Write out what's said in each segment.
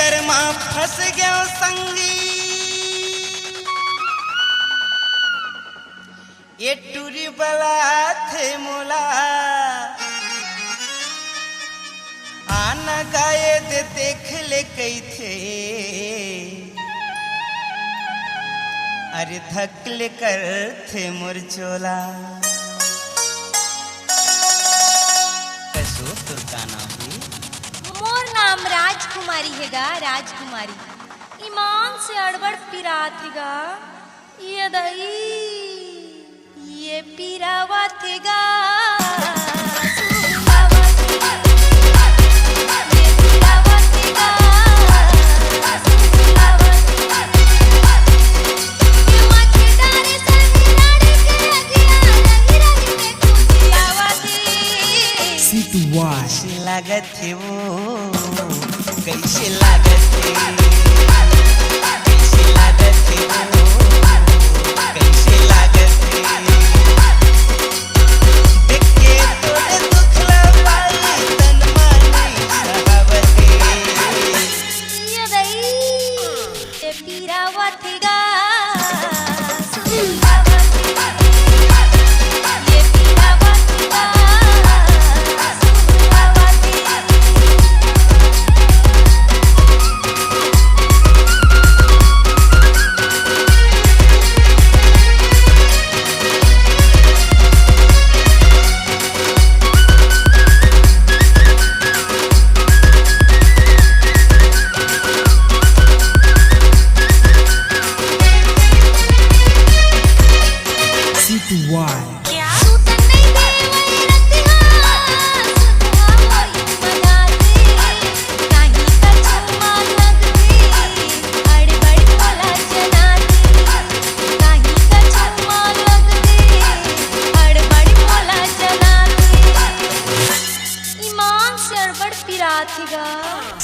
चक्कर में फंस गयो संगी, ये टूरी बला थे मोला आना गाये दे देख ले कई थे, अरे धक्ले कर थे मुरचोला। कसो तुरका नाम भी? मोर नाम राजकुमारी हैगा, राजकुमारी। ईमान से अड़बड़ पिरात हैगा, ये दई ये पिरावत हैगा। कैसे लागत है वो, कैसे लागत है, कैसे लागत है वो, कैसे लागत है। देख के तोरे दुखला पाई तन मानी सहावते, ये दई ये पिरावत हैगा।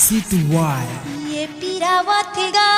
C to Y. ये पिरावत हैगा।